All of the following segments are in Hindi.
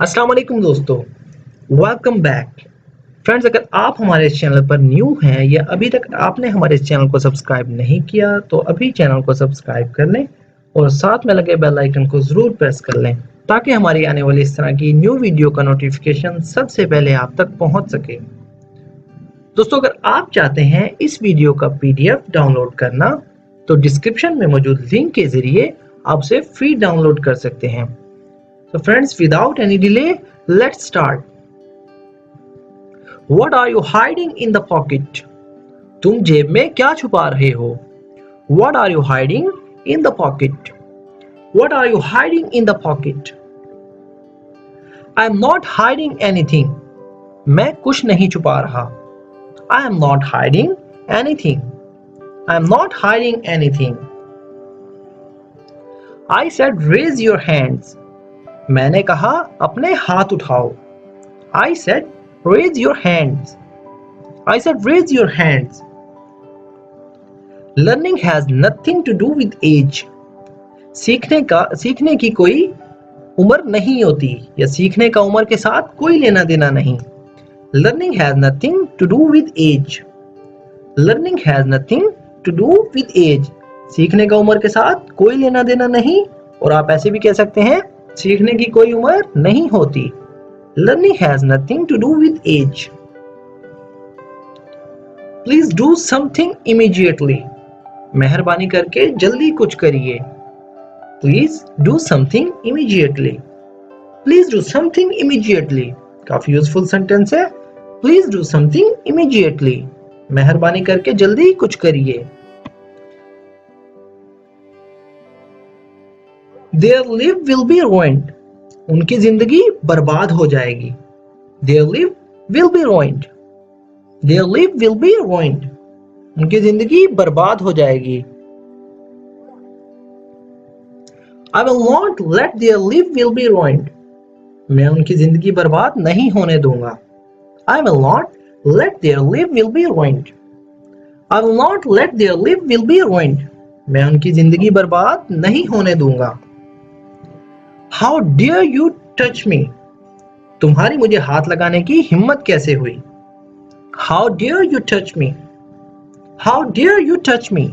अस्सलाम वालेकुम दोस्तों, वेलकम बैक। फ्रेंड्स, अगर आप हमारे चैनल पर न्यू हैं या अभी तक आपने हमारे चैनल को सब्सक्राइब नहीं किया तो अभी चैनल को सब्सक्राइब कर लें और साथ में लगे बेल आइकन को ज़रूर प्रेस कर लें ताकि हमारी आने वाली इस तरह की न्यू वीडियो का नोटिफिकेशन सबसे पहले आप तक पहुंच सके। दोस्तों, अगर आप चाहते हैं इस वीडियो का PDF डाउनलोड करना तो डिस्क्रिप्शन में मौजूद लिंक के जरिए आप उसे फ्री डाउनलोड कर सकते हैं। So friends, without any delay, let's start. What are you hiding in the pocket? तुम जेब में क्या छुपा रहे हो? What are you hiding in the pocket? What are you hiding in the pocket? I am not hiding anything. मैं कुछ नहीं छुपा रहा। I am not hiding anything. I am not hiding anything. I said raise your hands. मैंने कहा अपने हाथ उठाओ। I said raise your hands. I said raise your hands. Learning has nothing to do with age. सीखने की कोई उम्र नहीं होती या सीखने का उम्र के साथ कोई लेना देना नहीं। Learning has nothing to do with age. Learning has nothing to do with age. सीखने का उम्र के साथ कोई लेना देना नहीं, और आप ऐसे भी कह सकते हैं सीखने की कोई उम्र नहीं होती। Learning has nothing to do with age. Please do something immediately. मेहरबानी करके जल्दी कुछ करिए। Please do something immediately. Please do something immediately. काफी यूजफुल सेंटेंस है। Please do something immediately. मेहरबानी करके जल्दी कुछ करिए। Their life will be ruined. उनकी जिंदगी बर्बाद हो जाएगी। Their life will be ruined. Their life will be ruined. उनकी जिंदगी बर्बाद हो जाएगी। I will not let their life will be ruined. मैं उनकी जिंदगी बर्बाद नहीं होने दूंगा। I will not let their life will be ruined. I will not let their life will be ruined. मैं उनकी जिंदगी बर्बाद नहीं होने दूंगा। How dare you touch me? तुम्हारी मुझे हाथ लगाने की हिम्मत कैसे हुई? How dare you touch me? How dare you touch me?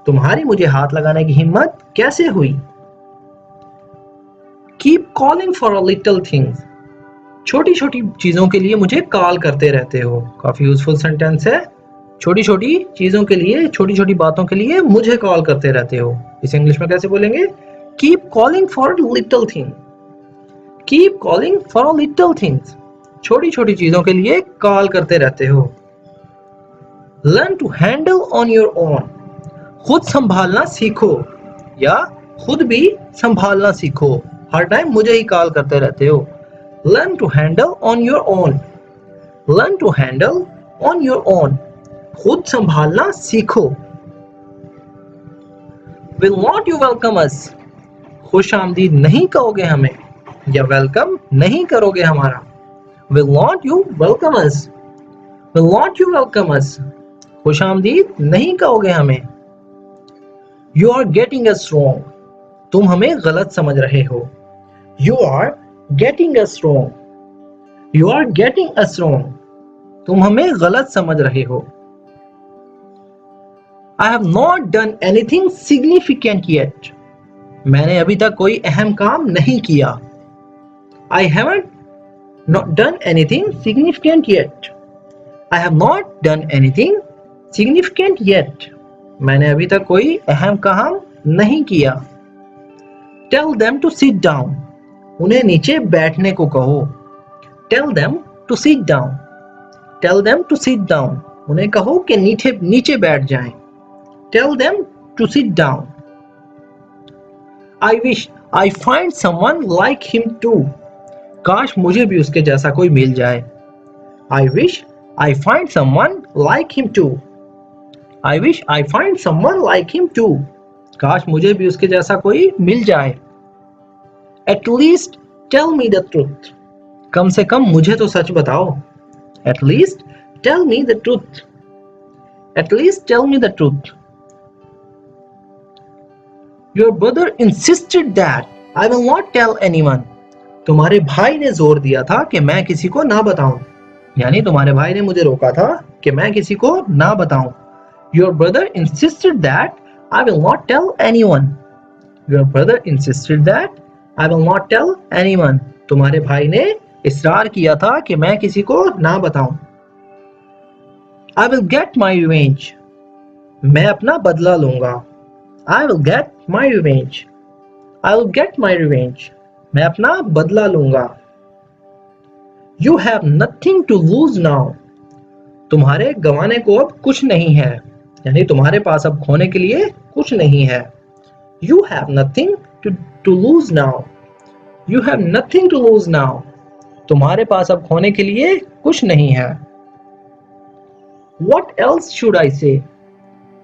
तुम्हारी मुझे हाथ लगाने की हिम्मत कैसे हुई? Keep calling for a little things. छोटी छोटी चीजों के लिए मुझे कॉल करते रहते हो। काफी यूजफुल सेंटेंस है। छोटी छोटी चीजों के लिए, छोटी छोटी बातों के लिए मुझे कॉल करते रहते हो। इसे इंग्लिश में कैसे बोलेंगे? Keep calling for little things. Keep calling for little things. छोटी छोटी चीजों के लिए कॉल करते रहते हो। Learn to handle on your own. खुद संभालना सीखो या खुद भी संभालना सीखो। हर टाइम मुझे ही कॉल करते रहते हो। Learn to handle on your own. Learn to handle on your own. खुद संभालना सीखो। Will not you welcome us? खुश आमदीद नहीं कहोगे हमें या वेलकम नहीं करोगे हमारा। Will not you welcome us? Will not you welcome us? खुश आमदीद नहीं कहोगे हमें। You are getting us wrong. तुम हमें गलत समझ रहे हो। You are getting us wrong. You are getting us wrong. तुम हमें गलत समझ रहे हो। I have not done anything significant yet. मैंने अभी तक कोई अहम काम नहीं किया। I haven't not done anything significant yet. I have not done anything significant yet. मैंने अभी तक कोई अहम काम नहीं किया। Tell them to sit down. उन्हें नीचे बैठने को कहो। Tell them to sit down. Tell them to sit down. उन्हें कहो कि नीचे बैठ जाएं। Tell them to sit down. I wish I find someone like him too. काश मुझे भी उसके जैसा कोई मिल जाए। I wish I find someone like him too. I wish I find someone like him too. काश मुझे भी उसके जैसा कोई मिल जाए। At least tell me the truth. कम से कम मुझे तो सच बताओ। At least tell me the truth. At least tell me the truth. Your brother insisted that I will not tell anyone. तुम्हारे भाई ने जोर दिया था कि मैं किसी को ना बताऊं, यानी तुम्हारे भाई ने मुझे रोका था कि मैं किसी को ना बताऊं। Your brother insisted that I will not tell anyone. Your brother insisted that I will not tell anyone. तुम्हारे भाई ने इसरार किया था कि मैं किसी को ना बताऊं। I will get my revenge. मैं अपना बदला लूंगा। I will get my revenge. I will get my revenge. मैं अपना बदला लूंगा। You have nothing to lose now. तुम्हारे गंवाने को अब कुछ नहीं है, यानी तुम्हारे पास अब खोने के लिए कुछ नहीं है। You have nothing to lose now. You have nothing to lose now. तुम्हारे पास अब खोने के लिए कुछ नहीं है। What else should I say?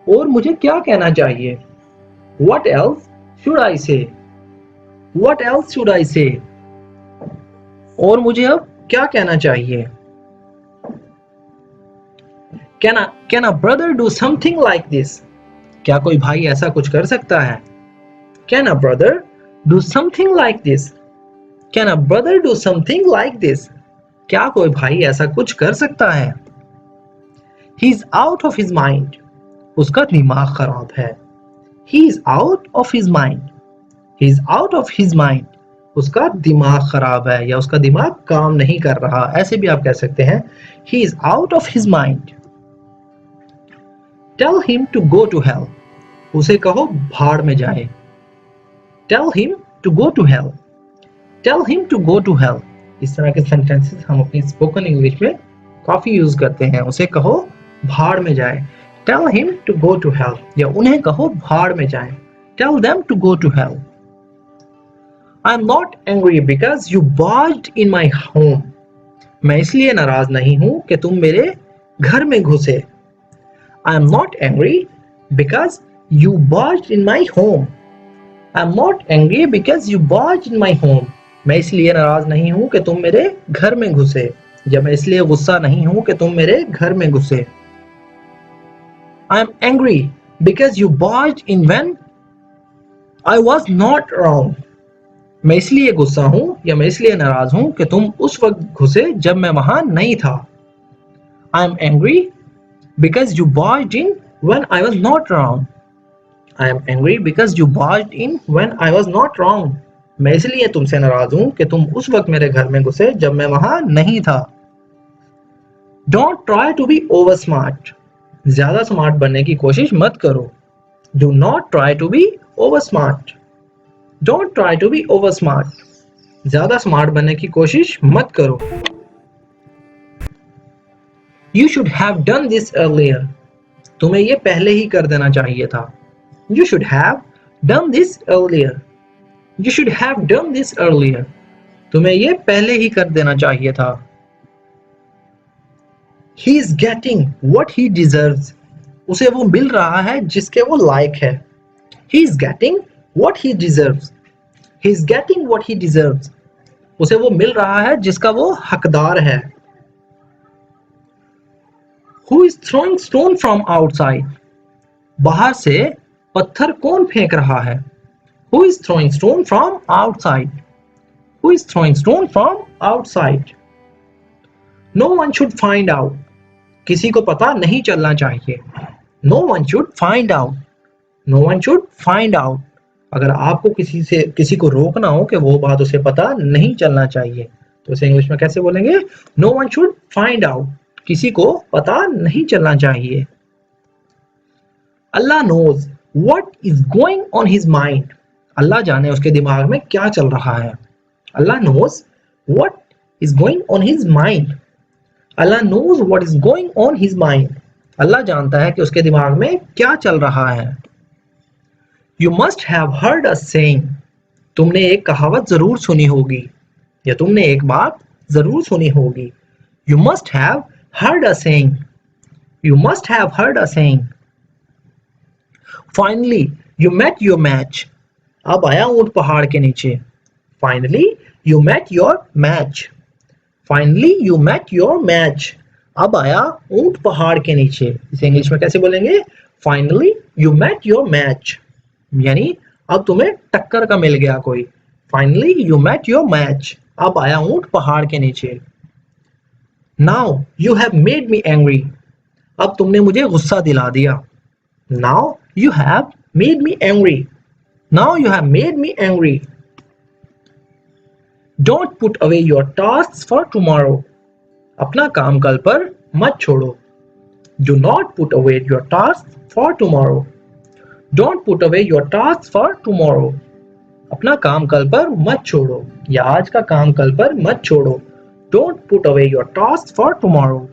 और मुझे क्या कहना चाहिए? What else should I say? What else should I say? और मुझे अब क्या कहना चाहिए? Can a brother do something like this? क्या कोई भाई ऐसा कुछ कर सकता है? Can a brother do something like this? Can a brother do something like this? क्या कोई भाई ऐसा कुछ कर सकता है? He is out of his mind. उसका दिमाग खराब है। He is out of his mind. He is out of his mind. उसका दिमाग खराब है या उसका दिमाग काम नहीं कर रहा, ऐसे भी आप कह सकते हैं। He is out of his mind. Tell him to go to hell. उसे कहो भाड़ में जाए। Tell him to go to hell. Tell him to go to hell. इस तरह के सेंटेंसेस हम अपनी स्पोकन इंग्लिश में काफी यूज करते हैं। उसे कहो भाड़ में जाए। Tell him to go to hell. या उन्हें कहो भाड़ में जाए। Tell them to go to hell. I am not angry because you barged in my home. मैं इसलिए नाराज नहीं हूं कि तुम मेरे घर में घुसे। I am not angry because you barged in my home. I am not angry because you barged in my home. मैं इसलिए नाराज नहीं हूं कि तुम मेरे घर में घुसे, या मैं इसलिए गुस्सा नहीं हूं कि तुम मेरे घर में घुसे। I am angry because you barged in when I was not around. मैं इसलिए गुस्सा हूं या मैं इसलिए नाराज हूं कि तुम उस वक्त घुसे जब मैं वहां नहीं था। I am angry because you barged in when I was not around. I am angry because you barged in when I was not around. मैं इसलिए तुमसे नाराज हूं कि तुम उस वक्त मेरे घर में घुसे जब मैं वहां नहीं था। Don't try to be over smart. ज्यादा स्मार्ट बनने की कोशिश मत करो। Do not try to be over smart. Don't try to be over smart. ज्यादा स्मार्ट बनने की कोशिश मत करो। You should have done this earlier. तुम्हें ये पहले ही कर देना चाहिए था। You should have done this earlier. You should have done this earlier. तुम्हें ये पहले ही कर देना चाहिए था। He is getting what he deserves. उसे वो मिल रहा है जिसके वो लायक है। He is getting what he deserves. He is getting what he deserves. उसे वो मिल रहा है जिसका वो हकदार है। Who is throwing stone from outside? बाहर से पत्थर कौन फेंक रहा है? Who is throwing stone from outside? Who is throwing stone from outside? No one should find out. किसी को पता नहीं चलना चाहिए। No one should find out. No one should find out. अगर आपको किसी को रोकना हो कि वो बात उसे पता नहीं चलना चाहिए, तो इसे इंग्लिश में कैसे बोलेंगे? No one should find out. किसी को पता नहीं चलना चाहिए। Allah knows what is going on his mind. अल्लाह जाने उसके दिमाग में क्या चल रहा है। Allah knows what is going on his mind. Allah knows what is going on his mind. अल्लाह जानता है कि उसके दिमाग में क्या चल रहा है। You must have heard us saying. तुमने एक कहावत जरूर सुनी होगी, या तुमने एक बात जरूर सुनी होगी। You must have heard us saying. You must have heard us saying. Finally, you met your match. अब आया ऊंट पहाड़ के नीचे। Finally, you met your match. Finally, you met your match. अब आया ऊंट पहाड़ के नीचे। इसे इंग्लिश में कैसे बोलेंगे? Finally, you met your match. यानी अब तुम्हें टक्कर का मिल गया कोई। Finally, you met your match. अब आया ऊंट पहाड़ के नीचे। Now you have made me angry, अब तुमने मुझे गुस्सा दिला दिया। Now you have made me angry, now you have made me angry. Don't put away your task for tomorrow, अपना काम कल पर मत छोड़ो। Do not put away your task for tomorrow, don't put away your task for tomorrow, अपना काम कल पर मत छोड़ो या आज का काम कल पर मत छोड़ो। Don't put away your task for tomorrow.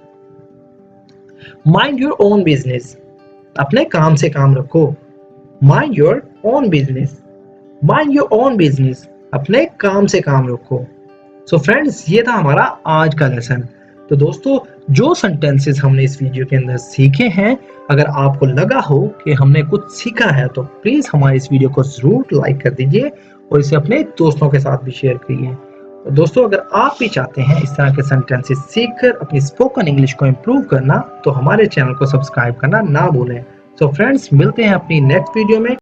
Mind your own business, अपने काम से काम रखो। Mind your own business, mind your own business, अपने काम से काम रखो। सो फ्रेंड्स, ये था हमारा आज का लेसन। तो दोस्तों, जो सेंटेंसेस हमने इस वीडियो के अंदर सीखे हैं, अगर आपको लगा हो कि हमने कुछ सीखा है तो प्लीज हमारे इस वीडियो को जरूर लाइक कर दीजिए और इसे अपने दोस्तों के साथ भी शेयर करिए। तो दोस्तों, अगर आप भी चाहते हैं इस तरह के सेंटेंसेस सीखकर अपनी स्पोकन इंग्लिश को इम्प्रूव करना, तो हमारे चैनल को सब्सक्राइब करना ना भूलें। सो फ्रेंड्स, मिलते हैं अपनी नेक्स्ट वीडियो में।